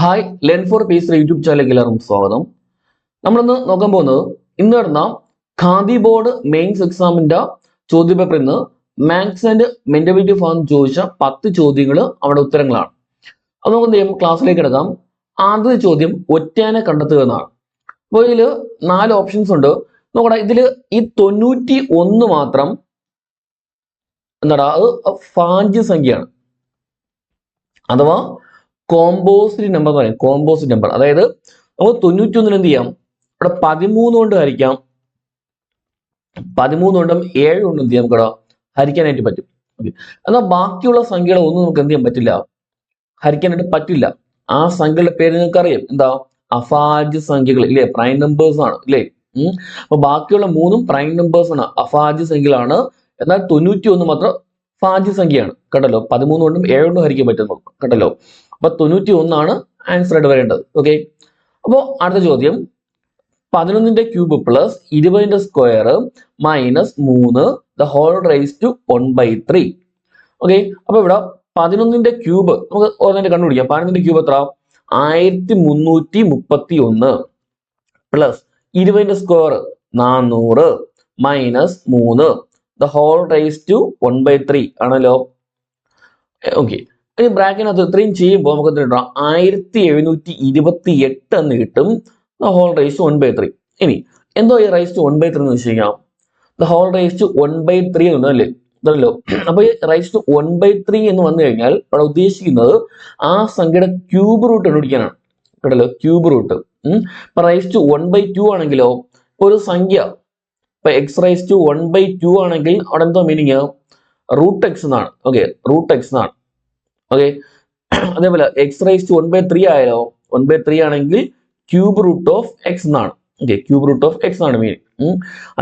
Hi learn for peace YouTube ചാനലിലേക്ക് എല്ലാവർക്കും സ്വാഗതം. നമ്മളിന്ന് നോക്കാൻ പോകുന്നത് ഇന്ന് നടന്ന ഖാദി ബോർഡ് മെയിൻസ് എക്സാമിന്റെ ചോദ്യപേപ്പറിൽ നിന്ന് മാത്സ് ആൻഡ് മെന്റബിലിറ്റി ഭാഗം ചോദിച്ച 10 ചോദ്യങ്ങൾ അവിടെ ഉത്തരങ്ങളാണ്. അത് നമുക്ക് എന്ത് ചെയ്യും, ക്ലാസ്സിലേക്ക് എടുക്കാം. ആദ്യത്തെ ചോദ്യം ഒറ്റയാനെ കണ്ടെത്തുക എന്നാണ്. അപ്പോൾ ഇതിൽ 4 ഓപ്ഷൻസ് ഉണ്ട്. നോക്കടാ, ഇതിൽ ഈ 91 മാത്രം എന്താടാ, അത് ഭാജ്യ സംഖ്യയാണ്, അഥവാ കോമ്പോസിറ്റ് നമ്പർ എന്ന് പറയും. കോമ്പോസിറ്റ് നമ്പർ, അതായത് നമുക്ക് 91 എന്ത് ചെയ്യാം, ഇവിടെ 13 കൊണ്ട് ഹരിക്കാം. 13 കൊണ്ടും 7 കൊണ്ടും എന്ത് ചെയ്യാം, നമുക്ക് ഹരിക്കാനായിട്ട് പറ്റും. ഓക്കെ, എന്നാൽ ബാക്കിയുള്ള സംഖ്യകളെ ഒന്നും നമുക്ക് എന്ത് ചെയ്യാൻ പറ്റില്ല, ഹരിക്കാനായിട്ട് പറ്റില്ല. ആ സംഖ്യകളുടെ പേര് നിങ്ങൾക്ക് അറിയാം, എന്താ, അഭാജ്യ സംഖ്യകൾ ഇല്ലേ, പ്രൈം നമ്പേഴ്സ് ആണ് ഇല്ലേ. അപ്പൊ ബാക്കിയുള്ള 3ഉം പ്രൈം നമ്പേഴ്സ് ആണ്, അഭാജ്യ സംഖ്യകളാണ്. എന്നാൽ 91 മാത്രം ഭാജ്യ സംഖ്യയാണ്. കേട്ടല്ലോ, 13 കൊണ്ടും 7 കൊണ്ടും ഹരിക്കാൻ പറ്റുന്നു. കേട്ടല്ലോ, അപ്പൊ 91 ആൻസർ ആയിട്ട് വരേണ്ടത്. ഓക്കെ, അപ്പോൾ അടുത്ത ചോദ്യം 11ന്റെ ക്യൂബ് പ്ലസ് 20ന്റെ square minus 3 the whole raise to 1/3. Okay, അപ്പൊ ഇവിടെ 11ന്റെ ക്യൂബ് നമുക്ക് ഓരോന്നിന്റെ കണ്ടുപിടിക്കാം. 11ന്റെ ക്യൂബ് എത്ര, 1331 പ്ലസ് 20ന്റെ square 400 minus 3 the whole raise to 1/3 ആണല്ലോ. ഓക്കെ, ഇനി ബ്രാക്കറ്റിനകത്ത് ഇത്രയും ചെയ്യുമ്പോൾ നമുക്ക് എന്ത് കിട്ടാം, 1728 എന്ന് കിട്ടും. The whole raise to 1/3. ഇനി എന്തോ ഈ റൈസ് ടു 1/3 എന്ന് വെച്ച് കഴിഞ്ഞാൽ ദ ഹോൾ റൈസ് ടു 1/3 എന്നുണ്ടല്ലേ, ഇതല്ലോ. അപ്പൊ ഈ റൈസ് ടു 1/3 എന്ന് വന്നു കഴിഞ്ഞാൽ അവിടെ ഉദ്ദേശിക്കുന്നത് ആ സംഖ്യയുടെ ക്യൂബ് റൂട്ട് കണ്ടുപിടിക്കാനാണ്. കേട്ടല്ലോ, ക്യൂബ് റൂട്ട്. ഇപ്പൊ റൈസ് ടു 1/2 ആണെങ്കിലോ ഒരു സംഖ്യ, ഇപ്പൊ എക്സ് റൈസ് ടു 1/2 ആണെങ്കിൽ അവിടെ എന്തോ മീനിങ്, റൂട്ട് എക്സ് എന്നാണ്. ഓക്കെ, റൂട്ട് എക്സ് എന്നാണ്. ഓക്കെ, അതേപോലെ എക്സ് റൈസ് ടു 1/3 ആയാലോ, 1/3 ആണെങ്കിൽ ക്യൂബ് റൂട്ട് ഓഫ് എക്സ് എന്നാണ്. Okay, cube root of x ആണ് മീനിങ്.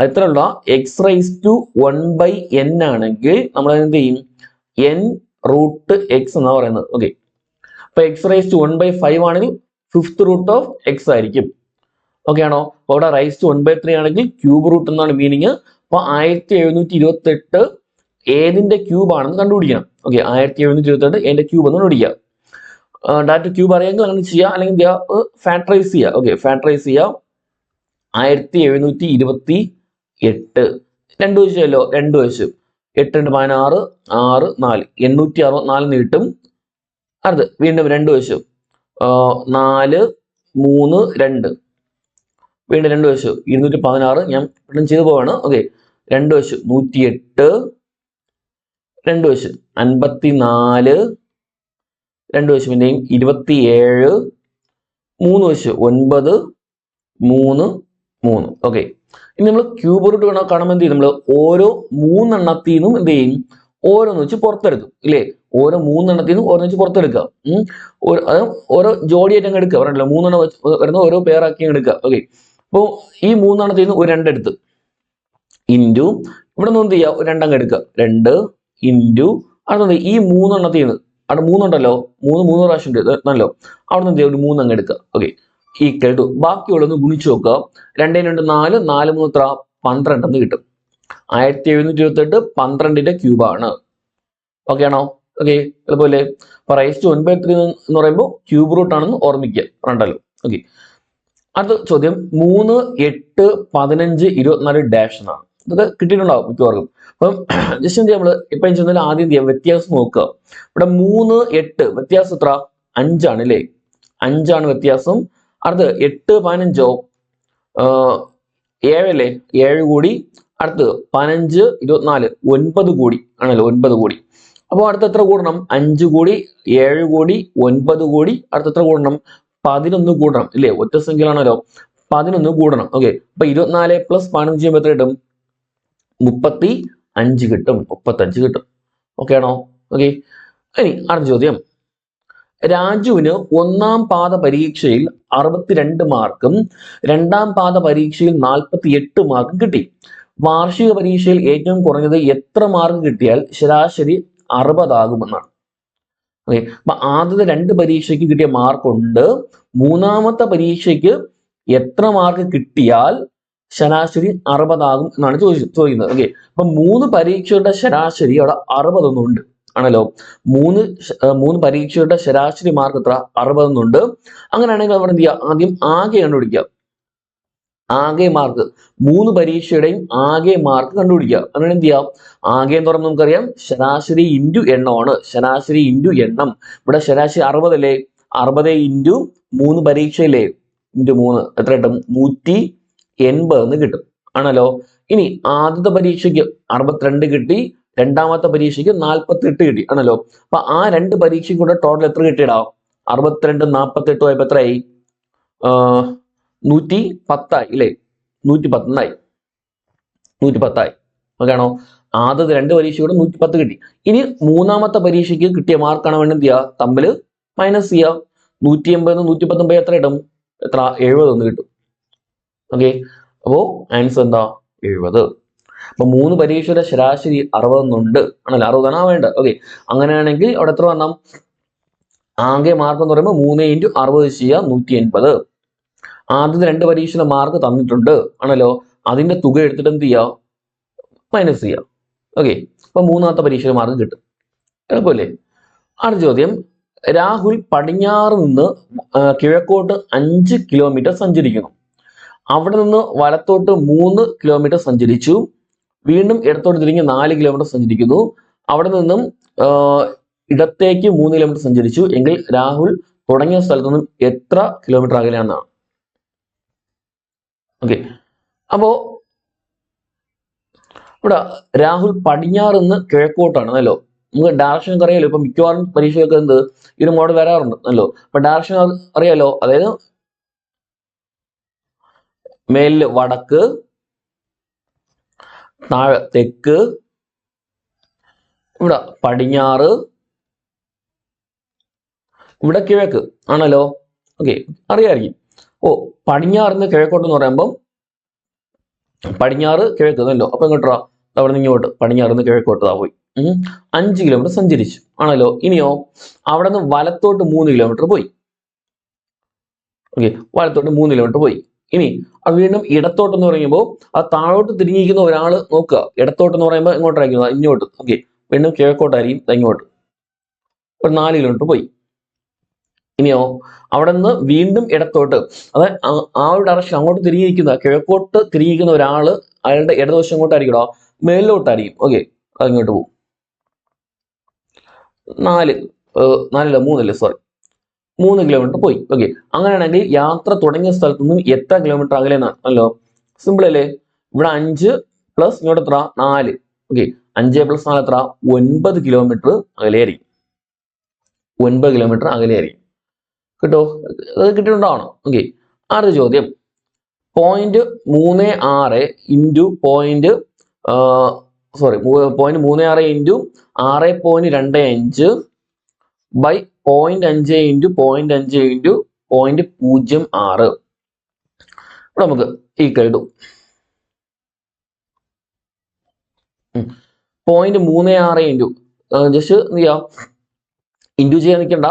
അത്രയുള്ള എക്സ് റൈസ് ടു 1/n ആണെങ്കിൽ നമ്മൾ എന്ത് ചെയ്യും, n റൂട്ട് എക്സ് എന്നാണ് പറയുന്നത്. ഓക്കെ, അപ്പൊ എക്സ് റൈസ് ടു 1/5 ആണെങ്കിൽ 5th റൂട്ട് ഓഫ് എക്സ് ആയിരിക്കും. ഓക്കെ ആണോ? അപ്പൊ ഇവിടെ റൈസ് ടു 1/3 ആണെങ്കിൽ ക്യൂബ് റൂട്ട് എന്നാണ് മീനിങ്. അപ്പൊ 1728 ഏതിന്റെ ക്യൂബ് ആണെന്ന് കണ്ടുപിടിക്കണം. ഓക്കെ, 1728 ഏതിന്റെ ക്യൂബ് എന്ന് കണ്ടുപിടിക്കുക. ഡയറക്റ്റ് ക്യൂബ് അറിയാമെങ്കിൽ അങ്ങനെ ചെയ്യാം, അല്ലെങ്കിൽ ഫാക്ടറൈസ് ചെയ്യുക. ഓക്കെ, ഫാക്ടറൈസ് ചെയ്യാം. 1728 2 വെച്ചല്ലോ, 2 വെച്ച് 8 × 16 6 4 864 കിട്ടും. അടുത്ത് വീണ്ടും 2 വെച്ചു 4 3 2 വീണ്ടും 2 വെച്ചു 216. ഞാൻ വീണ്ടും ചെയ്തു പോവാണ്. ഓക്കെ, 2 വെച്ചു 108 2 വെച്ച് 54 2 വെച്ച് പിന്നെയും 27 3 വെച്ച് 9 3 3. ഓക്കെ, ഇനി നമ്മൾ ക്യൂബ് റൂട്ട് കാണുമ്പോൾ എന്ത് ചെയ്യും, നമ്മൾ ഓരോ 3 എണ്ണത്തിൽ നിന്നും എന്ത് ചെയ്യും, ഓരോന്ന് വെച്ച് പുറത്തെടുക്കും ഇല്ലേ. ഓരോ 3 എണ്ണത്തിൽ നിന്നും ഓരോന്ന് വെച്ച് പുറത്തെടുക്കുക. അത് ഓരോ ജോഡിയായിട്ട് അങ്ങ് എടുക്കുക. പറഞ്ഞല്ലോ, 3 എണ്ണം വെച്ച് വരുന്ന ഓരോ പേരാക്കി എടുക്കുക. ഓക്കെ, അപ്പോൾ ഈ 3 എണ്ണത്തിൽ നിന്ന് ഒരു 2 എടുത്ത് ഇൻറ്റു ഇവിടെ നിന്ന് എന്ത് ചെയ്യുക, ഒരു 2 അങ്ങ് എടുക്കുക. 2 ഇൻറ്റു അടുത്തത് ഈ 3 എണ്ണത്തിൽ നിന്ന് അവിടെ 3 ഉണ്ടല്ലോ, 3 പ്രാവശ്യം ഉണ്ട് നല്ലോ, അവിടെ നിന്ന് എന്ത് ചെയ്യുക, ഒരു 3 അങ്ങ് എടുക്കുക. ഓക്കെ, ഈക്വൽ ടു ബാക്കിയുള്ളതൊന്ന് ഗുണിച്ചു നോക്കുക. 2 × 4 4 3 എത്ര, 12 എന്ന് കിട്ടും. 1728 12ന്റെ ക്യൂബാണ്. ഓക്കെ ആണോ? ഓക്കെ, അതുപോലെ റൈസ് ടു 1/3 എന്ന് പറയുമ്പോൾ ക്യൂബ് റൂട്ട് ആണെന്ന് ഓർമ്മിക്കുക. പറഞ്ഞല്ലോ. ഓക്കെ, അടുത്ത ചോദ്യം 3 8 15 24 ഡാഷ് എന്നാണ്. ഇതൊക്കെ കിട്ടിയിട്ടുണ്ടാവും മിക്കവാർക്കും. അപ്പം ജസ്റ്റ് എന്ത് ചെയ്യാം, നമ്മൾ ഇപ്പം ചെയ്യുന്നതിൽ ആദ്യം എന്ത് ചെയ്യാം, വ്യത്യാസം നോക്കുക. ഇവിടെ 3 8 വ്യത്യാസം എത്ര, 5 ആണ് അല്ലേ, 5 ആണ് വ്യത്യാസം. അടുത്ത് 8 15 7 അല്ലേ, 7 കൂടി. അടുത്ത് 15 24 9 കൂടി ആണല്ലോ, 9 കൂടി. അപ്പോൾ അടുത്ത് എത്ര കൂടണം, 5 കൂടി 7 കൂടി 9 കൂടി. അടുത്ത് എത്ര കൂടണം, 11 കൂടണം ഇല്ലേ, ഒറ്റ സംഖ്യയിലാണല്ലോ, 11 കൂടണം. ഓക്കെ, അപ്പൊ 24 + 15 ചെയ്യുമ്പോൾ എത്ര കിട്ടും, 35 കിട്ടും. 35 കിട്ടും. ഓക്കെ ആണോ? ഓക്കെ, ഇനി അടുത്ത ചോദ്യം, രാജുവിന് 1ാം പാദ പരീക്ഷയിൽ 62 മാർക്കും 2ാം പാദ പരീക്ഷയിൽ 48 മാർക്കും കിട്ടി. വാർഷിക പരീക്ഷയിൽ ഏറ്റവും കുറഞ്ഞത് എത്ര മാർക്ക് കിട്ടിയാൽ ശരാശരി 60 ആകുമെന്നാണ്. ഓക്കെ, അപ്പൊ ആദ്യത്തെ 2 പരീക്ഷയ്ക്ക് കിട്ടിയ മാർക്ക് ഉണ്ട്. 3ാമത്തെ പരീക്ഷയ്ക്ക് എത്ര മാർക്ക് കിട്ടിയാൽ ശരാശരി 60 ആകും എന്നാണ് ചോദിക്കുന്നത്. ഓക്കെ, അപ്പൊ 3 പരീക്ഷയുടെ ശരാശരി അവിടെ 60 ഒന്നുണ്ട്. ആണല്ലോ. മൂന്ന് പരീക്ഷയുടെ ശരാശരി മാർക്ക് എത്ര? 60 എന്നുണ്ട്. അങ്ങനെയാണെങ്കിൽ അവിടെ എന്ത് ചെയ്യുക? ആദ്യം ആകെ കണ്ടുപിടിക്കുക. ആകെ മാർക്ക്, 3 പരീക്ഷയുടെയും ആകെ മാർക്ക് കണ്ടുപിടിക്കുക. അങ്ങനെ എന്ത് ചെയ്യാം? ആകെ എന്ന് പറയുമ്പോൾ നമുക്കറിയാം ശരാശരി ഇൻറ്റു എണ്ണമാണ്. ശരാശരി ഇൻറ്റു എണ്ണം. ഇവിടെ ശരാശരി 60 അല്ലേ? 60 ഇൻറ്റു 3 പരീക്ഷയില്ലേ? ഇൻറ്റു 3 എത്ര കിട്ടും? 180 എന്ന് കിട്ടും. ആണല്ലോ. ഇനി ആദ്യത്തെ പരീക്ഷയ്ക്ക് 62 കിട്ടി, രണ്ടാമത്തെ പരീക്ഷയ്ക്ക് 48 കിട്ടി. ആണല്ലോ. അപ്പൊ ആ 2 പരീക്ഷയ്ക്ക് കൂടെ ടോട്ടൽ എത്ര കിട്ടിയിടാം? 62 48 ആയപ്പോ എത്രയായി? 110 ഇല്ലേ? 110 110 ഓക്കെ ആണോ? ആദ്യത്തെ 2 പരീക്ഷയോടെ 110 കിട്ടി. ഇനി മൂന്നാമത്തെ പരീക്ഷയ്ക്ക് കിട്ടിയ മാർക്കാണ് വേണ്ടി എന്ത് ചെയ്യുക? തമ്മിൽ മൈനസ് ചെയ്യുക. 180 119 എത്ര കിട്ടും? എത്ര? 70 എന്ന് കിട്ടും. ഓക്കെ, അപ്പോ ആൻസർ എന്താ? 70. അപ്പൊ 3 പരീക്ഷയുടെ ശരാശരി 60 എന്നുണ്ട്. ആണല്ലോ, 60 ആണ് വേണ്ടത്. ഓക്കെ, അങ്ങനെയാണെങ്കിൽ അവിടെ എത്ര വരണം? ആകെ മാർക്ക് എന്ന് പറയുമ്പോൾ 3 × 60 ചെയ്യുക, 180. ആദ്യത്തെ 2 പരീക്ഷയുടെ മാർക്ക് തന്നിട്ടുണ്ട്. ആണല്ലോ, അതിന്റെ തുക എടുത്തിട്ട് എന്ത് ചെയ്യുക? മൈനസ് ചെയ്യുക. ഓക്കെ, അപ്പൊ മൂന്നാമത്തെ പരീക്ഷയുടെ മാർക്ക് കിട്ടും. എളുപ്പമല്ലേ? അടുത്ത ചോദ്യം, രാഹുൽ പടിഞ്ഞാറ് നിന്ന് കിഴക്കോട്ട് 5 കിലോമീറ്റർ സഞ്ചരിക്കുന്നു. അവിടെ നിന്ന് വലത്തോട്ട് 3 കിലോമീറ്റർ സഞ്ചരിച്ചു. വീണ്ടും ഇടത്തോട്ട് തിരിഞ്ഞ് 4 കിലോമീറ്റർ സഞ്ചരിക്കുന്നു. അവിടെ നിന്നും ഇടത്തേക്ക് 3 കിലോമീറ്റർ സഞ്ചരിച്ചു. എങ്കിൽ രാഹുൽ തുടങ്ങിയ സ്ഥലത്ത് നിന്നും എത്ര കിലോമീറ്റർ അകലെയാണെന്നാണ്. ഓക്കെ, അപ്പോ ഇവിടെ രാഹുൽ പടിഞ്ഞാറ് നിന്ന് കിഴക്കോട്ടാണ് അല്ലോ. നമുക്ക് ഡയറക്ഷൻ ഒക്കെ അറിയാലോ. ഇപ്പൊ മിക്കവാറും പരീക്ഷയൊക്കെ എന്ത് ഈ ഒരു മോഡൽ വരാറുണ്ട് അല്ലോ. അപ്പൊ ഡയറക്ഷൻ അറിയാലോ. അതായത് മേലില് വടക്ക്, താഴെ തെക്ക്, ഇവിടെ പടിഞ്ഞാറ്, ഇവിടെ കിഴക്ക് ആണല്ലോ. ഓക്കെ, അറിയാമായിരിക്കും. പടിഞ്ഞാറിന്ന് കിഴക്കോട്ടെന്ന് പറയുമ്പം പടിഞ്ഞാറ് കിഴക്ക് എന്നല്ലോ. അപ്പൊ ഇങ്ങോട്ടാ അവിടെ നിന്ന് ഇങ്ങോട്ട് പടിഞ്ഞാറിന്ന് കിഴക്കോട്ട് പോയി 5 കിലോമീറ്റർ സഞ്ചരിച്ചു. ആണല്ലോ. ഇനിയോ അവിടെ നിന്ന് വലത്തോട്ട് 3 കിലോമീറ്റർ പോയി. ഓക്കെ, വലത്തോട്ട് 3 കിലോമീറ്റർ പോയി. ഇനി അത് വീണ്ടും ഇടത്തോട്ടെന്ന് പറയുമ്പോൾ ആ താഴോട്ട് തിരിഞ്ഞിരിക്കുന്ന ഒരാൾ നോക്കുക. ഇടത്തോട്ടെന്ന് പറയുമ്പോൾ എങ്ങോട്ടായിരിക്കും? ഇങ്ങോട്ട്. ഓക്കെ, വീണ്ടും കിഴക്കോട്ടായിരിക്കും, ഇങ്ങോട്ട് ഒരു 4 കിലോമീറ്റർ പോയി. ഇനിയോ അവിടെ നിന്ന് വീണ്ടും ഇടത്തോട്ട്, അതായത് ആ ഒരു ഡയറക്ഷൻ അങ്ങോട്ട് തിരിഞ്ഞിരിക്കുന്ന കിഴക്കോട്ട് തിരിഞ്ഞിരിക്കുന്ന ഒരാള് അയാളുടെ ഇടതുവശം അങ്ങോട്ടായിരിക്കണോ? മേലിലോട്ടായിരിക്കും. ഓക്കെ, അതിങ്ങോട്ട് പോകും. 3 കിലോമീറ്റർ പോയി. ഓക്കെ, അങ്ങനെയാണെങ്കിൽ യാത്ര തുടങ്ങിയ സ്ഥലത്ത് നിന്നും എത്ര കിലോമീറ്റർ അകലെ എന്നാണ് അല്ലോ. സിമ്പിൾ അല്ലേ? ഇവിടെ 5 പ്ലസ് ഇങ്ങോട്ട് എത്ര? 4. ഓക്കെ, 5 + 4 എത്ര? 9 കിലോമീറ്റർ അകലെയായിരിക്കും. 9 കിലോമീറ്റർ അകലെയായിരിക്കും. കിട്ടോ? അത് കിട്ടിയിട്ടുണ്ടാവണം. ഓക്കെ, അടുത്ത ചോദ്യം, 0.36 into 0.36 into 6.25 by 0.5 into 0.5 into 0.06 ഇവിടെ നമുക്ക് ഈക്വൽ ടു 0.36 ഇൻറ്റു ജസ്റ്റ് എന്ത് ചെയ്യാം? ഇൻറ്റു ചെയ്യാൻ നിൽക്കണ്ട.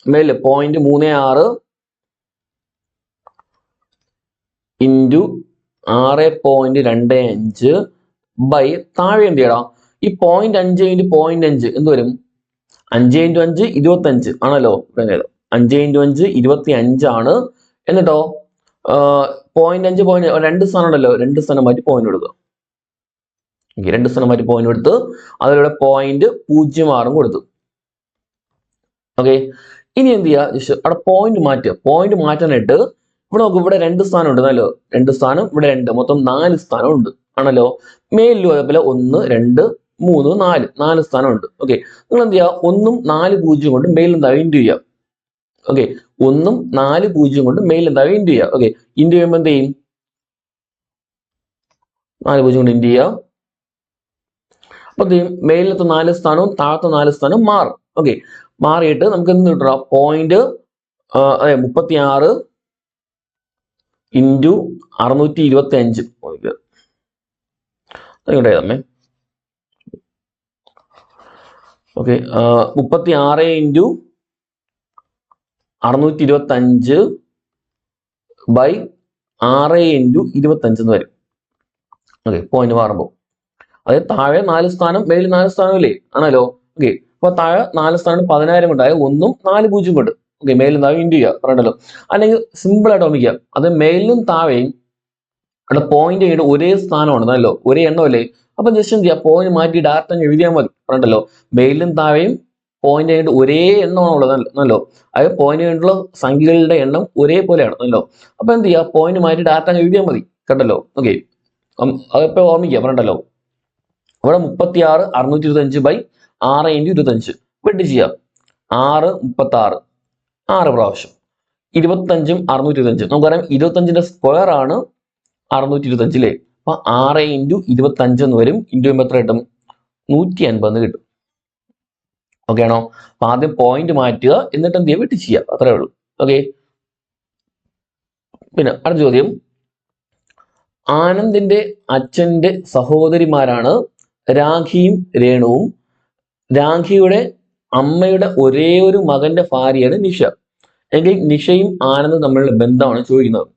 മേലെ 0.36 ഇൻറ്റു 6.25 ബൈ താഴെ എന്ത് ചെയ്യണം? ഈ 0.5 ഇൻറ്റു 0.5 എന്ത് വരും? 5 × 5 25 ആണല്ലോ. 5 × 5 25 ആണ്. എന്നിട്ടോ 0.5 2 സ്ഥാനം ഉണ്ടല്ലോ, 2 സ്ഥാനം മാറ്റി പോയിന്റ് കൊടുക്കുക. 2 സ്ഥാനം മാറ്റി പോയിന്റ് കൊടുത്ത് അതിലൂടെ 0.06 കൊടുത്തു. ഓക്കെ, ഇനി എന്ത് ചെയ്യുക? അവിടെ പോയിന്റ് മാറ്റുക. പോയിന്റ് മാറ്റാനായിട്ട് ഇവിടെ നോക്കും, ഇവിടെ 2 സ്ഥാനം ഉണ്ടല്ലോ. 2 സ്ഥാനം, ഇവിടെ 2, മൊത്തം 4 സ്ഥാനം ഉണ്ട് ആണല്ലോ. മേലിലും അതേപോലെ 1 2 3 4 സ്ഥാനം ഉണ്ട്. ഓക്കെ, നിങ്ങൾ എന്ത് ചെയ്യുക? 1 4 0 കൊണ്ട് മേലിൽ എന്താ ഇൻറ്റു ചെയ്യുക. ഓക്കെ, 1 4 0 കൊണ്ട് മേലിൽ എന്താ ഇൻറ്റു ചെയ്യുക. ഓക്കെ, ഇൻറ്റു ചെയ്യുമ്പോൾ എന്ത് ചെയ്യും? 4 0 കൊണ്ട് ഇൻറ്റു ചെയ്യുക. അപ്പൊ മേലിലത്തെ 4 സ്ഥാനവും താഴത്തെ 4 സ്ഥാനവും മാറും. ഓക്കെ, മാറിയിട്ട് നമുക്ക് എന്ത് കിട്ടുക? 36 ഇൻറ്റു 625 എഴുതാമേ. ഓക്കെ, 36 ഇൻറ്റു 625 ബൈ 6 ഇൻറ്റു 25 എന്ന് വരും. ഓക്കെ, പോയിന്റ് മാറുമ്പോൾ അതായത് താഴെ 4 സ്ഥാനം മേലിൽ 4 സ്ഥാനം അല്ലേ ആണല്ലോ. ഓക്കെ, അപ്പൊ താഴെ 4 സ്ഥാനം 10,000 കൊണ്ടായ 1ഉം 4 0 കൊണ്ട് ഓക്കെ മേലും താഴെ ഇൻറ്റു ചെയ്യുക പറഞ്ഞല്ലോ. അല്ലെങ്കിൽ സിമ്പിൾ ആയിട്ട് ഓർമ്മിക്കുക, അത് മേലും താഴെയും അവിടെ പോയിന്റ് ചെയ്ത് ഒരേ സ്ഥാനമാണ് നല്ലോ, ഒരേ എണ്ണമല്ലേ. അപ്പൊ ജസ്റ്റ് എന്ത് ചെയ്യുക, പോയിന്റ് മാറ്റി ഡയറക്റ്റ് അങ്ങ് എഴുതിയാൽ മതി പറഞ്ഞല്ലോ. മേലും താഴെയും പോയിന്റ് ആയിട്ട് ഒരേ എണ്ണമാണുള്ളത് നല്ലോ, അതായത് പോയിന്റ് ആയിട്ടുള്ള സംഖ്യകളുടെ എണ്ണം ഒരേപോലെയാണ് നല്ലോ. അപ്പൊ എന്ത് ചെയ്യുക, പോയിന്റ് മാറ്റി ഡയറക്റ്റ് അങ്ങ് എഴുതിയാൽ മതി കേട്ടല്ലോ. ഓക്കെ അതെപ്പോ ഓർമ്മിക്കുക പറഞ്ഞല്ലോ. അവിടെ 36 625 ബൈ 6 × 25 വെട്ടി ചെയ്യാം. 6 36 6 പ്രാവശ്യം 25ഉം 625. നമുക്കറിയാം 25ന്റെ സ്ക്വയർ ആണ് 625 അല്ലേ. അപ്പൊ 6 × 25 എന്ന് വരും. ഇൻറ്റു ചെയ്യുമ്പോൾ എത്ര കിട്ടും, 150 കിട്ടും. ഓക്കെ ആണോ? അപ്പൊ ആദ്യം പോയിന്റ് മാറ്റുക, എന്നിട്ട് എന്ത് ചെയ്യുക, വെട്ടി ചെയ്യുക, അത്രേ ഉള്ളൂ. ഓക്കെ. പിന്നെ അടുത്ത ചോദ്യം, ആനന്ദിന്റെ അച്ഛന്റെ സഹോദരിമാരാണ് രാഖിയും രേണുവും. രാഖിയുടെ അമ്മയുടെ ഒരേ ഒരു മകന്റെ ഭാര്യയാണ് നിഷ. എങ്കിൽ നിഷയും ആനന്ദും തമ്മിലുള്ള ബന്ധമാണ് ചോദിക്കുന്നത്.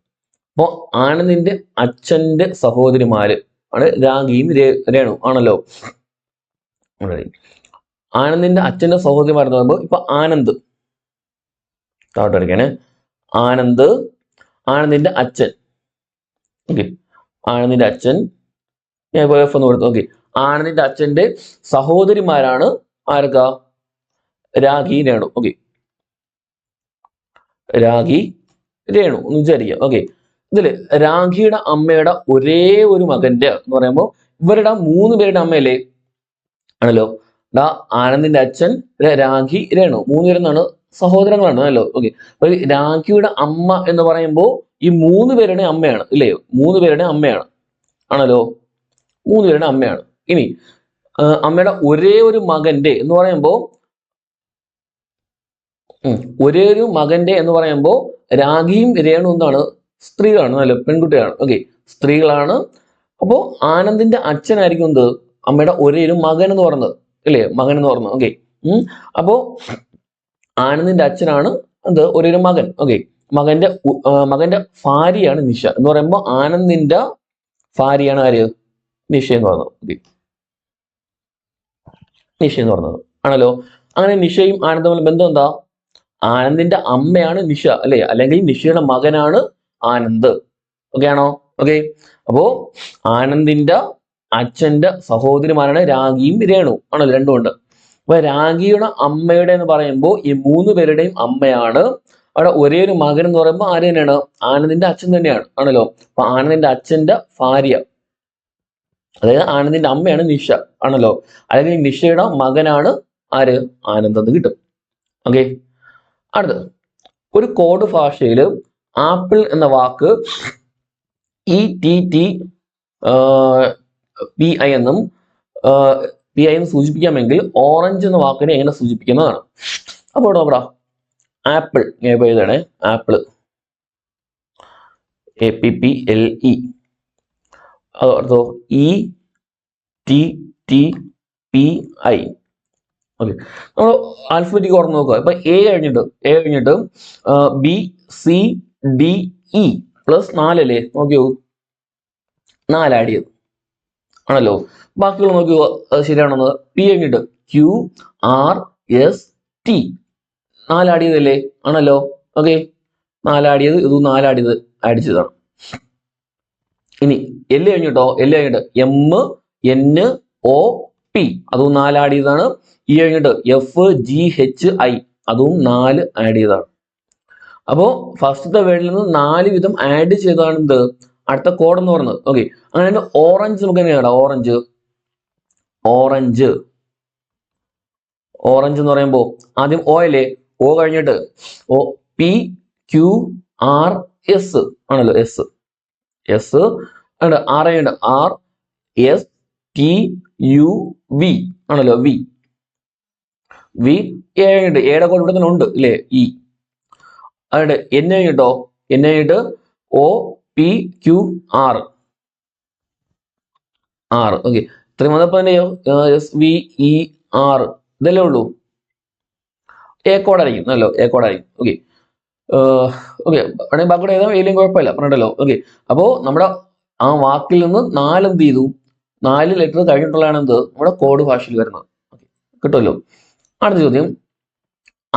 അപ്പോ ആനന്ദിന്റെ അച്ഛന്റെ സഹോദരിമാര് ആണ് രാഖിയും രേണു ആണല്ലോ. ആനന്ദിന്റെ അച്ഛന്റെ സഹോദരിമാർ എന്ന് പറയുമ്പോൾ ഇപ്പൊ ആനന്ദ് താഴോട്ട് വരയ്ക്കാണ്. ആനന്ദിന്റെ അച്ഛൻ. ഓക്കെ, ആനന്ദിന്റെ അച്ഛൻ ഞാൻ ഇപ്പോൾ F എന്ന് കൊടുത്തു. ഓക്കെ, ആനന്ദിന്റെ അച്ഛന്റെ സഹോദരിമാരാണ് ആരൊക്കെ, രാഖി രേണു. ഓക്കെ, രാഖി രേണു എന്ന് വിചാരിക്കുക. ഓക്കെ, ഇതില് രാഖിയുടെ അമ്മയുടെ ഒരേ ഒരു മകന്റെ എന്ന് പറയുമ്പോൾ ഇവരുടെ 3 പേരുടെ അമ്മയല്ലേ ആണല്ലോ. ആനന്ദിന്റെ അച്ഛൻ, രാഖി, രേണു 3 പേരെന്നാണ് സഹോദരങ്ങളാണ് അല്ലോ. ഓക്കെ, അപ്പൊ രാഖിയുടെ അമ്മ എന്ന് പറയുമ്പോൾ ഈ 3 പേരുടെ അമ്മയാണ് ഇല്ലേ, 3 പേരുടെ അമ്മയാണ് ആണല്ലോ, 3 പേരുടെ അമ്മയാണ്. ഇനി അമ്മയുടെ ഒരേ ഒരു മകന്റെ എന്ന് പറയുമ്പോൾ ഒരേ ഒരു മകന്റെ എന്ന് പറയുമ്പോൾ രാഖിയും രേണു എന്താണ്, സ്ത്രീകളാണ് അല്ലോ, പെൺകുട്ടികളാണ്. ഓക്കെ, സ്ത്രീകളാണ്. അപ്പോ ആനന്ദിന്റെ അച്ഛനായിരിക്കും എന്ത്, അമ്മയുടെ ഒരേ ഒരു മകൻ എന്ന് പറയുന്നത് ഇല്ലേ, മകൻ എന്ന് പറയുന്നത്. ഓക്കെ, അപ്പോ ആനന്ദിന്റെ അച്ഛനാണ് എന്ത്, ഒരേ ഒരു മകൻ. ഓക്കെ, മകന്റെ ഭാര്യയാണ് നിഷ എന്ന് പറയുമ്പോൾ ആനന്ദിന്റെ ഭാര്യയാണ് ആര്, നിഷ എന്ന് പറയുന്നത്. ഓക്കെ, നിഷ എന്ന് പറയുന്നത് ആണല്ലോ. അങ്ങനെ നിഷയും ആനന്ദും തമ്മിൽ ബന്ധം എന്താ, ആനന്ദിന്റെ അമ്മയാണ് നിഷ അല്ലെ, അല്ലെങ്കിൽ നിഷയുടെ മകനാണ് ആനന്ദ്. ഓക്കെ ആണോ? ഓക്കെ, അപ്പോ ആനന്ദിന്റെ അച്ഛന്റെ സഹോദരിമാരാണ് രാഖിയും രേണു ആണല്ലോ, രണ്ടും ഉണ്ട്. അപ്പൊ രാഖിയുടെ അമ്മയുടെ എന്ന് പറയുമ്പോൾ ഈ 3 പേരുടെയും അമ്മയാണ്. അവിടെ ഒരേ ഒരു മകൻ എന്ന് പറയുമ്പോൾ ആര് തന്നെയാണ്, ആനന്ദിന്റെ അച്ഛൻ തന്നെയാണ് ആണല്ലോ. അപ്പൊ ആനന്ദിന്റെ അച്ഛന്റെ ഭാര്യ, അതായത് ആനന്ദിന്റെ അമ്മയാണ് നിഷ ആണല്ലോ, അല്ലെങ്കിൽ നിഷയുടെ മകനാണ് ആര്, ആനന്ദ് എന്ന് കിട്ടും. ഓക്കെ, അടുത്തത് ഒരു കോഡ് ഭാഷയിൽ ആപ്പിൾ എന്ന വാക്ക് ETTPI എന്നും സൂചിപ്പിക്കാമെങ്കിൽ ഓറഞ്ച് എന്ന വാക്കിനെ എങ്ങനെ സൂചിപ്പിക്കുന്നതാണ്. അപ്പോൾ നോക്കടാ, ആപ്പിൾ എഴുതണേ, ആപ്പിൾ APPLE, അതോ ETTPI. ഓക്കെ, നമ്മൾ ആൽഫബറ്റിക് ഓർമ്മ നോക്കുക. ഇപ്പൊ A കഴിഞ്ഞിട്ട് BCDE +4 അല്ലേ, നോക്കിയോ, 4 ആഡ് ചെയ്തു ആണല്ലോ. ബാക്കിയുള്ള നോക്കിയോ അത് ശരിയാണെന്ന്. P കഴിഞ്ഞിട്ട് QRST 4 ആഡ് ചെയ്തല്ലേ ആണല്ലോ. ഓക്കെ, 4 ആഡ് ചെയ്ത്, ഇത് 4 ആഡ് ചെയ്ത് ആഡ് ചെയ്തതാണ്. ഇനി L കഴിഞ്ഞിട്ടോ, L കഴിഞ്ഞിട്ട് MNOP അതും 4 ആഡ് ചെയ്തതാണ്. E കഴിഞ്ഞിട്ട് FGHI അതും 4 ആഡ് ചെയ്തതാണ്. അപ്പോ ഫസ്റ്റത്തെ വേർഡിൽ നിന്ന് 4 വിധം ആഡ് ചെയ്തതാണ് എന്ത്, അടുത്ത കോഡ് എന്ന് പറയുന്നത്. ഓക്കെ, അങ്ങനെ ഓറഞ്ച് നമുക്ക് എങ്ങനെയാണ്, ഓറഞ്ച് എന്ന് പറയുമ്പോൾ ആദ്യം O അല്ലേ, O കഴിഞ്ഞിട്ട് PQRS ആണല്ലോ, S R കഴിഞ്ഞിട്ട് RSTUV ആണല്ലോ, V കഴിഞ്ഞിട്ട് എയുടെ കോഡ് ഇവിടെ തന്നെ ഉണ്ട് ഇല്ലേ, E. അവിടെ N കഴിഞ്ഞിട്ടോ, N കഴിഞ്ഞിട്ട് OPQR. ഓക്കെ, ഇത്രയും വന്നപ്പോ തന്നെയോ SVER ഇതല്ലേ ഉള്ളൂ. എ കോഡായിരിക്കും നല്ലോ, എ കോഡായിരിക്കും. ഓക്കെ, വേണമെങ്കിൽ ബാക്കി എഴുതാം, ഏതിലും കുഴപ്പമില്ല പറഞ്ഞിട്ടല്ലോ. ഓക്കെ, അപ്പോ നമ്മുടെ ആ വാക്കിൽ നിന്ന് 4 എന്ത് ചെയ്തു, 4 ലെറ്റർ കഴിഞ്ഞിട്ടുള്ളതാണ് എന്ത്, നമ്മുടെ കോഡ് ഭാഷയിൽ വരുന്നത്. കിട്ടുമല്ലോ. അടുത്ത ചോദ്യം,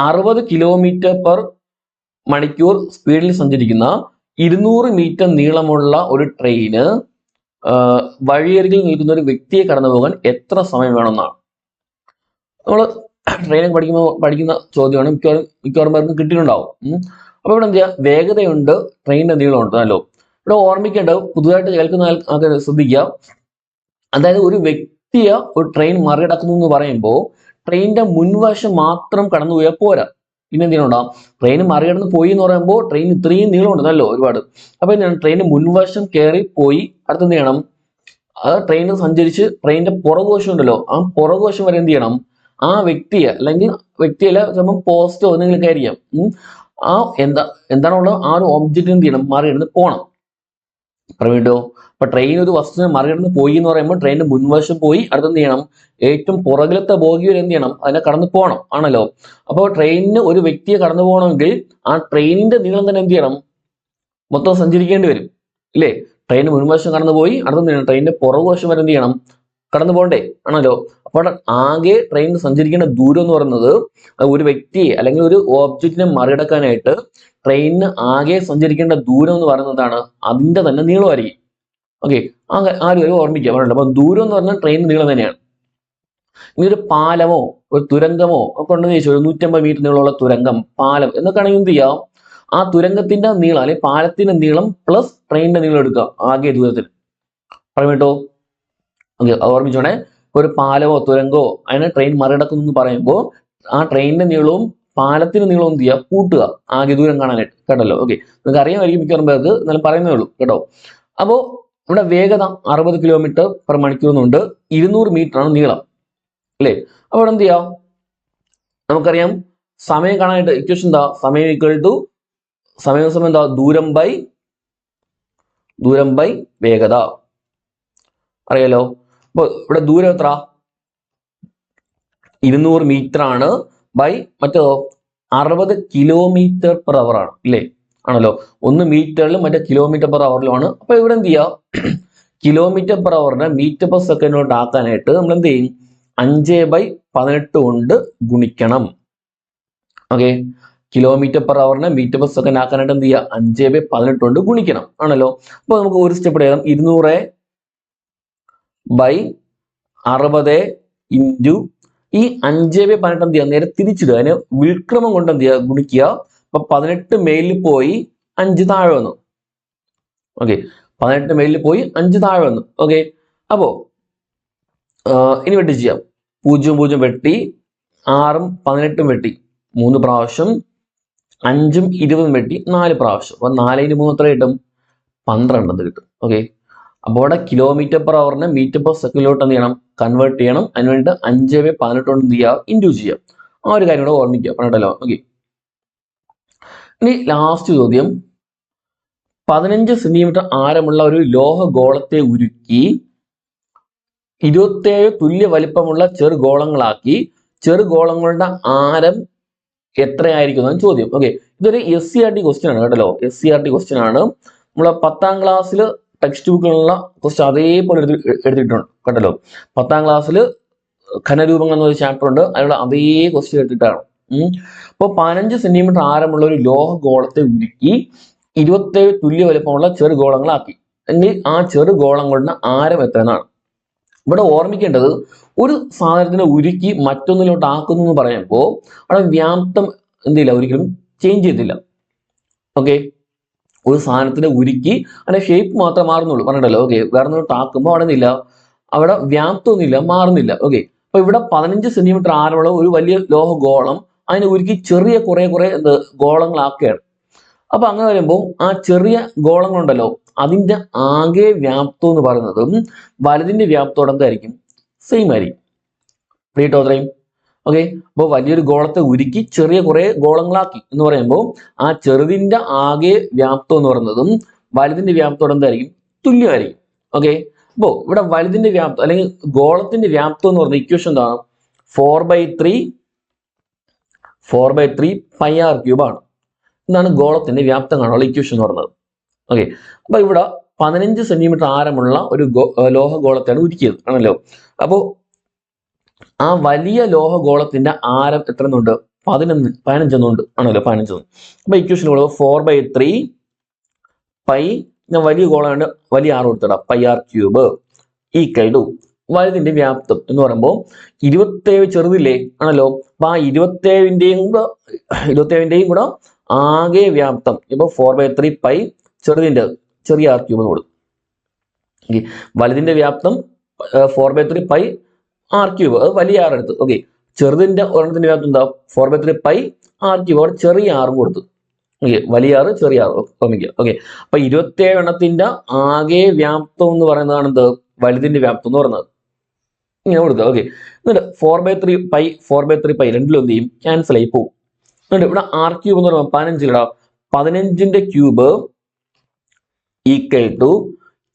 60 km/മണിക്കൂർ സ്പീഡിൽ സഞ്ചരിക്കുന്ന 200 മീറ്റർ നീളമുള്ള ഒരു ട്രെയിന് വഴിയരികിൽ നിൽക്കുന്ന ഒരു വ്യക്തിയെ കടന്നു പോകാൻ എത്ര സമയം വേണമെന്നാണ്. നമ്മൾ ട്രെയിനിൽ പഠിക്കുന്ന ചോദ്യമാണ്, മിക്കവാറും പേർക്ക് കിട്ടിയിട്ടുണ്ടാവും. അപ്പൊ ഇവിടെ എന്ത് ചെയ്യുക, വേഗതയുണ്ട്, ട്രെയിനിന്റെ നീളമുണ്ട്. അല്ലോ ഇവിടെ ഓർമ്മിക്കേണ്ടത്, പുതുതായിട്ട് കേൾക്കുന്ന ആൾക്കാർ ശ്രദ്ധിക്കുക, അതായത് ഒരു വ്യക്തിയെ ഒരു ട്രെയിൻ മറികടക്കുന്നു എന്ന് പറയുമ്പോൾ ട്രെയിനിന്റെ മുൻവശം മാത്രം കടന്നു പോയാൽ പോരാ. പിന്നെ എന്തിനുണ്ടാവും, ട്രെയിൻ മറികടന്ന് പോയി എന്ന് പറയുമ്പോൾ ട്രെയിൻ ഇത്രയും നീളമുണ്ടല്ലോ ഒരുപാട്. അപ്പൊ എന്താണ്, ട്രെയിനിന്റെ മുൻവശം കയറി പോയി അടുത്ത് എന്ത് ചെയ്യണം, അത് ട്രെയിനിൽ സഞ്ചരിച്ച് ട്രെയിനിന്റെ പുറകുവശം ഉണ്ടല്ലോ, ആ പുറകുവശം വരെ എന്ത് ചെയ്യണം, ആ വ്യക്തിയെ അല്ലെങ്കിൽ വ്യക്തിയല്ല ചിലപ്പോൾ പോസ്റ്റോ എന്തെങ്കിലുമൊക്കെ ആയിരിക്കാം, ആ എന്താണുള്ളത് ആ ഒരു ഒബ്ജക്റ്റ് എന്ത് ചെയ്യണം, മറികടന്ന് പോകണം. പറഞ്ഞിട്ടോ, അപ്പൊ ട്രെയിൻ ഒരു വസ്തുവിനെ മറികടന്ന് പോയി എന്ന് പറയുമ്പോൾ ട്രെയിനിന്റെ മുൻവശം പോയി അടുത്ത് എന്ത് ചെയ്യണം, ഏറ്റവും പുറകിലത്തെ ബോഗി വരെ എന്ത് ചെയ്യണം, അതിനെ കടന്നു പോകണം ആണല്ലോ. അപ്പോൾ ട്രെയിനിന് ഒരു വ്യക്തിയെ കടന്നു പോകണമെങ്കിൽ ആ ട്രെയിനിന്റെ നീളം തന്നെ എന്ത് ചെയ്യണം, മൊത്തം സഞ്ചരിക്കേണ്ടി വരും ഇല്ലേ. ട്രെയിൻ മുൻവശം കടന്നു പോയി അടുത്ത ട്രെയിനിന്റെ പുറകുവശം വരെ എന്ത് ചെയ്യണം, കടന്നു പോകണ്ടേ ആണല്ലോ. അപ്പോൾ ആകെ ട്രെയിൻ സഞ്ചരിക്കേണ്ട ദൂരം എന്ന് പറയുന്നത് ഒരു വ്യക്തിയെ അല്ലെങ്കിൽ ഒരു ഓബ്ജക്റ്റിനെ മറികടക്കാനായിട്ട് ട്രെയിനിന് ആകെ സഞ്ചരിക്കേണ്ട ദൂരം എന്ന് പറയുന്നതാണ് അതിന്റെ തന്നെ നീളമായിരിക്കും. ഓക്കെ, ആ ഒരു ഓർമ്മിക്കുക പറഞ്ഞല്ലോ. അപ്പൊ ദൂരം എന്ന് പറഞ്ഞാൽ ട്രെയിനിന് നീളം തന്നെയാണ്. ഇനി ഒരു പാലമോ ഒരു തുരങ്കമോ ഒക്കെ ഉണ്ടെന്ന് ചോദിച്ചു, 150 മീറ്റർ നീളമുള്ള തുരങ്കം, പാലം എന്നൊക്കെ ആണെങ്കിൽ എന്ത് ചെയ്യാം, ആ തുരങ്കത്തിന്റെ നീളം അല്ലെങ്കിൽ പാലത്തിന്റെ നീളം പ്ലസ് ട്രെയിനിന്റെ നീളം എടുക്കുക ആകെ ദൂരത്തിന്. പറഞ്ഞിട്ടോ, ഓക്കെ ഓർമ്മിച്ചോണേ. ഒരു പാലമോ തുരങ്കോ അതിനെ ട്രെയിൻ മറികടക്കുന്നു എന്ന് പറയുമ്പോൾ ആ ട്രെയിനിന്റെ നീളവും പാലത്തിന്റെ നീളവും എന്ത് ചെയ്യുക, കൂട്ടുക ആകെ ദൂരം കാണാനായിട്ട്. കേട്ടല്ലോ, ഓക്കെ. നിങ്ങൾക്ക് അറിയാമായിരിക്കും മിക്കവാറും പേർക്ക്, എന്നാലും പറയുന്നേ ഉള്ളൂ കേട്ടോ. അപ്പോ ഇവിടെ വേഗത 60 km/മണിക്കൂർ എന്നുണ്ട്, 200 മീറ്റർ ആണ് നീളം അല്ലേ. അപ്പൊ ഇവിടെ എന്ത് ചെയ്യാം, നമുക്കറിയാം സമയം കാണാനായിട്ട് ഇക്വേഷൻ എന്താ, സമയം ഈക്വൽ ടു സമയം എന്താ, ദൂരം ബൈ വേഗത അറിയാലോ. അപ്പൊ ഇവിടെ ദൂരം എത്ര, 200 മീറ്റർ ആണ്, ബൈ മറ്റേതോ 60 km/h ആണ് ഇല്ലേ, ആണല്ലോ. 1 മീറ്ററിലും മറ്റേ km/h ആണ്. അപ്പൊ ഇവിടെ എന്ത് ചെയ്യാം, km/h മീറ്റർ/സെക്കൻഡോട്ട് ആക്കാനായിട്ട് നമ്മൾ എന്ത് ചെയ്യും, 5/18 കൊണ്ട് ഗുണിക്കണം. ഓക്കെ, km/h മീറ്റർ/സെക്കൻഡ് ആക്കാനായിട്ട് എന്ത് ചെയ്യുക, 5/18 കൊണ്ട് ഗുണിക്കണം ആണല്ലോ. അപ്പൊ നമുക്ക് ഒരു സ്റ്റെപ്പ് എടുക്കാം, 200/60 ഇൻറ്റു ഈ 5/18 എന്ത് ചെയ്യുക, നേരെ തിരിച്ചിടുക, അതിന് വിൽക്രമം കൊണ്ട് എന്ത് ചെയ്യുക, ഗുണിക്കുക. അപ്പൊ 18 മേലിൽ പോയി 5 താഴെ വന്നു. ഓക്കെ, 18 മേലിൽ പോയി 5 താഴെ വന്നു. ഓക്കെ, അപ്പോ ഇനി വെട്ടി ചെയ്യാം. 0 0 വെട്ടി, 6ഉം 18ഉം വെട്ടി 3 പ്രാവശ്യം, 5ഉം 20ഉം വെട്ടി 4 പ്രാവശ്യം. അപ്പൊ 4 × 3 എത്ര കിട്ടും, 12 കിട്ടും. ഓക്കെ, അപ്പോൾ ഇവിടെ km/h മീറ്റർ/സെക്കൻഡിലോട്ട് എന്ത് ചെയ്യണം, കൺവേർട്ട് ചെയ്യണം. അതിന് വേണ്ടിയിട്ട് 5/18 കൊണ്ട് എന്ത് ചെയ്യുക, ഇൻഡ്യൂ ചെയ്യുക. ആ ഒരു കാര്യം കൂടെ ഓർമ്മിക്കുക പറഞ്ഞിട്ടല്ലോ. ഓക്കെ, ഇനി ലാസ്റ്റ് ചോദ്യം, 15 സെന്റിമീറ്റർ ആരമുള്ള ഒരു ലോഹ ഗോളത്തെ ഉരുക്കി 27 തുല്യ വലിപ്പമുള്ള ചെറുഗോളങ്ങളാക്കി ചെറുഗോളങ്ങളുടെ ആരം എത്രയായിരിക്കും എന്നാണ് ചോദ്യം. ഓക്കെ, ഇതൊരു SCERT ക്വസ്റ്റ്യൻ ആണ് കേട്ടല്ലോ. SCERT ക്വസ്റ്റ്യൻ ആണ്. നമ്മളെ 10ാം ക്ലാസ്സിൽ ടെക്സ്റ്റ് ബുക്കിലുള്ള ക്വസ്റ്റ്യൻ അതേപോലെ എടുത്തിട്ടുണ്ട് കേട്ടല്ലോ. 10ാം ക്ലാസ്സിൽ ഘനരൂപങ്ങൾ എന്നൊരു ചാപ്റ്റർ ഉണ്ട്, അതിലുള്ള അതേ ക്വസ്റ്റ്യൻ എടുത്തിട്ടാണ്. അപ്പോൾ 15 സെന്റിമീറ്റർ ആരമുള്ള ഒരു ലോഹ ഗോളത്തെ ഉരുക്കി 27 തുല്യ വലിപ്പമുള്ള ചെറുഗോളങ്ങളാക്കി. എങ്കിൽ ആ ചെറുഗോളങ്ങളുടെ ആരം എത്ര എന്നാണ്. ഇവിടെ ഓർമ്മിക്കേണ്ടത്, ഒരു സാധനത്തിനെ ഉരുക്കി മറ്റൊന്നിലോട്ട് ആക്കുന്നു എന്ന് പറയുമ്പോൾ അവിടെ വ്യാപ്തം എന്തില്ല, ഒരിക്കലും ചേഞ്ച് ചെയ്തില്ല. ഓക്കെ, ഒരു സാധനത്തിനെ ഉരുക്കി അതിന്റെ ഷേപ്പ് മാത്രമേ മാറുന്നുള്ളൂ പറഞ്ഞിട്ടല്ലോ. ഓക്കെ, വേറെ ഒന്നിലോട്ട് ആക്കുമ്പോൾ അവിടെ നിന്നില്ല, അവിടെ വ്യാപ്തം ഒന്നുമില്ല, മാറുന്നില്ല. ഓക്കെ, അപ്പൊ ഇവിടെ 15 സെന്റിമീറ്റർ ആരമുള്ള ഒരു വലിയ ലോഹ ഗോളം അതിനെ ഉരുക്കി ചെറിയ കുറെ ഗോളങ്ങളാക്കുകയാണ്. അപ്പൊ അങ്ങനെ വരുമ്പോൾ ആ ചെറിയ ഗോളങ്ങളുണ്ടല്ലോ അതിന്റെ ആകെ വ്യാപ്തം എന്ന് പറയുന്നതും വലുതിന്റെ വ്യാപ്തോടെ എന്തായിരിക്കും, സെയിം ആയിരിക്കും. റീട്ടോ അത്രയും. ഓക്കെ, അപ്പോൾ വലിയൊരു ഗോളത്തെ ഉരുക്കി ചെറിയ കുറെ ഗോളങ്ങളാക്കി എന്ന് പറയുമ്പോൾ ആ ചെറുതിന്റെ ആകെ വ്യാപ്തം എന്ന് പറയുന്നതും വലുതിന്റെ വ്യാപ്തോടെ എന്തായിരിക്കും, തുല്യമായിരിക്കും. ഓക്കെ, അപ്പോ ഇവിടെ വലുതിന്റെ വ്യാപ്തം അല്ലെങ്കിൽ ഗോളത്തിന്റെ വ്യാപ്തം എന്ന് പറയുന്ന ഇക്വേഷൻ എന്താണ്, 4/3 πr³ ആണ്. എന്നാണ് ഗോളത്തിന്റെ വ്യാപ്തം കാണാനുള്ള ഇക്വേഷൻ എന്ന് പറയുന്നത്. ഓക്കെ, അപ്പൊ ഇവിടെ 15 സെന്റിമീറ്റർ ആരമുള്ള ഒരു ലോഹ ഗോളത്തെയാണ് ഉരുക്കിയത് ആണല്ലോ. അപ്പോൾ ആ വലിയ ലോഹഗോളത്തിന്റെ ആരം എത്ര എന്നുണ്ട്? 15 എന്നുണ്ട് ആണല്ലോ, 15. അപ്പൊ ഇക്വേഷൻ 4/3 പൈ, ഞാൻ വലിയ ഗോളാണ്ട് വലിയ ആർ കൊടുത്തിടാം, pi R cube equal to വലുതിന്റെ വ്യാപ്തം എന്ന് പറയുമ്പോൾ 27 ചെറുതില്ലേ ആണല്ലോ. അപ്പൊ ആ 27ന്റെയും കൂടെ ആകെ വ്യാപ്തം ഇപ്പൊ 4/3 പൈ ചെറുതിന്റെ ചെറിയ ആർ ക്യൂബ് എന്ന് കൊടുക്കും. വലുതിന്റെ വ്യാപ്തം 4/3 പൈ ആർ ക്യൂബ്, അത് വലിയ ആർ എടുത്ത്. ഓക്കെ, ചെറുതിന്റെ ഒരെണ്ണത്തിന്റെ വ്യാപ്തം എന്താ? 4/3 പൈ ആർ ക്യൂബ്, അവിടെ ചെറിയ ആറും കൊടുത്തു. ഓക്കെ, വലിയ ആറ് ചെറിയ ആറ് ഓർമ്മിക്കുക. ഓക്കെ, അപ്പൊ 27 എണ്ണത്തിന്റെ ആകെ വ്യാപ്തം എന്ന് പറയുന്നതാണ് എന്ത്? വലുതിന്റെ വ്യാപ്തം എന്ന് പറയുന്നത്. ഇങ്ങനെ കൊടുക്കുക. ഓക്കെ, എന്നിട്ട് 4/3 പൈ രണ്ടിലും എന്ത് ചെയ്യും? ക്യാൻസൽ ആയി പോകും. എന്നിട്ട് ഇവിടെ ആർ ക്യൂബ് എന്ന് പറയുമ്പോൾ 15 ഇടാം. 15ന്റെ cube equal to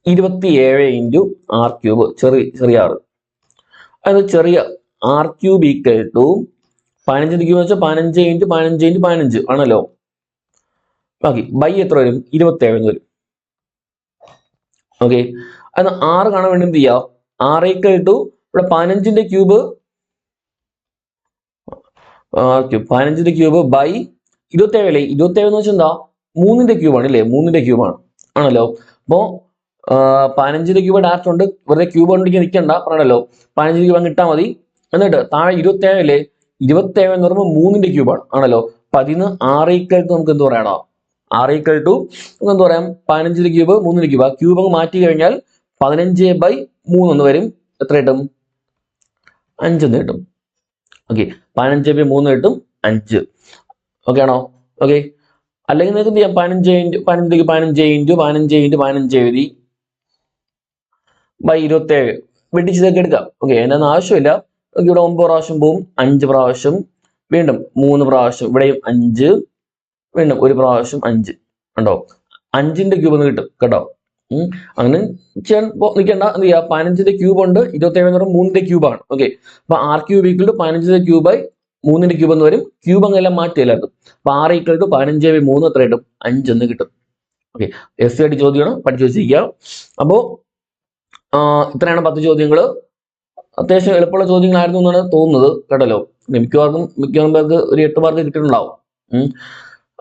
27 into R cube, ചെറിയ ആറ്. അത് ചെറിയ ആർ ക്യൂബ് ഈക്വൽ ടു 15ന്റെ ക്യൂബ് വെച്ചാൽ 15 ഇൻറ്റു 15 ഇൻറ്റു 15 ആണല്ലോ. ബാക്കി ബൈ എത്ര വരും? 27 വരും. ഓക്കെ, അത് 6 കാണാൻ വേണ്ടി എന്ത് ചെയ്യാം? 6 ഈക്വൽ ടു ഇവിടെ 15ന്റെ ക്യൂബ് 15ന്റെ ക്യൂബ് ബൈ 27 അല്ലേ? 27 എന്ന് വെച്ചാൽ എന്താ? 3ന്റെ ക്യൂബാണ് അല്ലേ? 3ന്റെ ക്യൂബാണ് ആണല്ലോ. അപ്പോ 15ന്റെ ക്യൂബ് ഡയറക്റ്റ് ഉണ്ട്, വെറുതെ ക്യൂബ് ഉണ്ടെങ്കിൽ നിൽക്കണ്ട പറഞ്ഞല്ലോ. 15 ക്യൂബ് കിട്ടാൽ മതി. എന്നിട്ട് താഴെ 27 അല്ലേ? 27 എന്ന് പറയുമ്പോൾ 3ന്റെ ക്യൂബാണ് ആണല്ലോ. അപ്പൊ അതിന് 6 ഈക്വൽ ടു നമുക്ക് എന്ത് പറയണോ? 6 ഈക്വൽ ടു നമുക്ക് എന്ത് പറയാം? 15ന്റെ ക്യൂബ് 3ന്റെ ക്യൂബ്. ആ ക്യൂബ് അങ്ങ് മാറ്റി കഴിഞ്ഞാൽ 15/3 എന്ന് വരും. എത്ര കിട്ടും? 5 എന്ന് കിട്ടും. ഓക്കെ, 15/3 കിട്ടും 5. ഓക്കെ ആണോ? ഓക്കെ, അല്ലെങ്കിൽ നിങ്ങൾക്ക് എന്ത് ചെയ്യാം? 15 ഇൻറ്റു 15 എഴുതി ബൈ 27 വെട്ടിച്ചതൊക്കെ എടുക്കാം. ഓക്കെ, അതിനൊന്നും ആവശ്യമില്ല. ഇവിടെ 9 പ്രാവശ്യം പോവും, 5 പ്രാവശ്യം, വീണ്ടും 3 പ്രാവശ്യം, ഇവിടെയും 5, വീണ്ടും 1 പ്രാവശ്യം 5 ഉണ്ടോ? 5ന്റെ ക്യൂബ് എന്ന് കിട്ടും കേട്ടോ. അങ്ങനെ ചെയ്യാൻ നിൽക്കണ്ട. എന്ത് ചെയ്യുക? 15ന്റെ ക്യൂബ് ഉണ്ട്, 27 എന്ന് പറയുമ്പോൾ 3ന്റെ ക്യൂബാണ്. ഓക്കെ, അപ്പൊ ആർ ക്യൂബ് ഈക്വൽ ടു 15ന്റെ ക്യൂബ് ബൈ 3ന്റെ ക്യൂബ് എന്ന് വരും. ക്യൂബ് അങ്ങെല്ലാം മാറ്റിയല്ലായിരുന്നു. അപ്പൊ 6 ഈക്വൽ ടു 15/3 എത്ര കിട്ടും? 5 എന്ന് കിട്ടും. ഓക്കെ, SC ആയിട്ട് ചോദ്യമാണ്, പഠിച്ചു വെച്ചിരിക്കുക. അപ്പോ ഇത്രയാണ് 10 ചോദ്യങ്ങൾ. അത്യാവശ്യം എളുപ്പമുള്ള ചോദ്യങ്ങളായിരുന്നു എന്നാണ് തോന്നുന്നത് കേട്ടല്ലോ. മിക്കവാറും പേർക്ക് ഒരു 8 മാർക്ക് കിട്ടിയിട്ടുണ്ടാവും.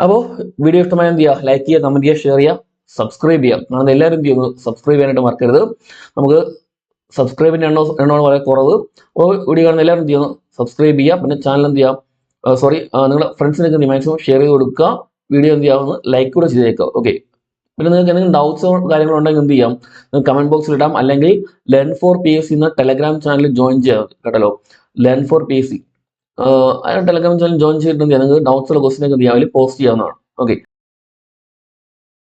അപ്പോൾ വീഡിയോ ഇഷ്ടമായ എന്ത് ചെയ്യുക? ലൈക്ക് ചെയ്യുക, കമന്റ് ചെയ്യുക, ഷെയർ ചെയ്യുക, സബ്സ്ക്രൈബ് ചെയ്യാം. കാരണം എല്ലാവരും എന്ത് ചെയ്യുന്നു? സബ്സ്ക്രൈബ് ചെയ്യാനായിട്ട് മറക്കരുത്. നമുക്ക് സബ്സ്ക്രൈബിന്റെ എണ്ണമാണ് വളരെ കുറവ്. അപ്പോൾ വീഡിയോ കാണുന്ന എല്ലാവരും എന്ത് ചെയ്യുന്നു? സബ്സ്ക്രൈബ് ചെയ്യുക. പിന്നെ ചാനൽ എന്ത് ചെയ്യാം? നിങ്ങളുടെ ഫ്രണ്ട്സിനൊക്കെ മാക്സിമം ഷെയർ ചെയ്ത് കൊടുക്കുക. വീഡിയോ എന്ത് ചെയ്യാവുന്ന ലൈക്ക് കൂടെ ചെയ്തേക്കുക. ഓക്കെ, പിന്നെ നിങ്ങൾക്ക് എന്തെങ്കിലും ഡൗട്ട്സോ കാര്യങ്ങളോ ഉണ്ടെങ്കിൽ എന്ത് ചെയ്യാം? നിങ്ങൾക്ക് കമന്റ് ബോക്സിൽ ഇടാം. അല്ലെങ്കിൽ ലേൺ ഫോർ PSC എന്ന ടെലഗ്രാം ചാനൽ ജോയിൻ ചെയ്യാം കേട്ടല്ലോ. Learn four PSC Telegram channel join ചെയ്തിട്ടുണ്ടെങ്കിൽ നിങ്ങൾക്ക് ഡൗട്ട്സുള്ള ക്വസ്റ്റ്യൻ ഒക്കെ എന്ത് ചെയ്യാം? അതിൽ പോസ്റ്റ് ചെയ്യാവുന്നതാണ്. ഓക്കെ.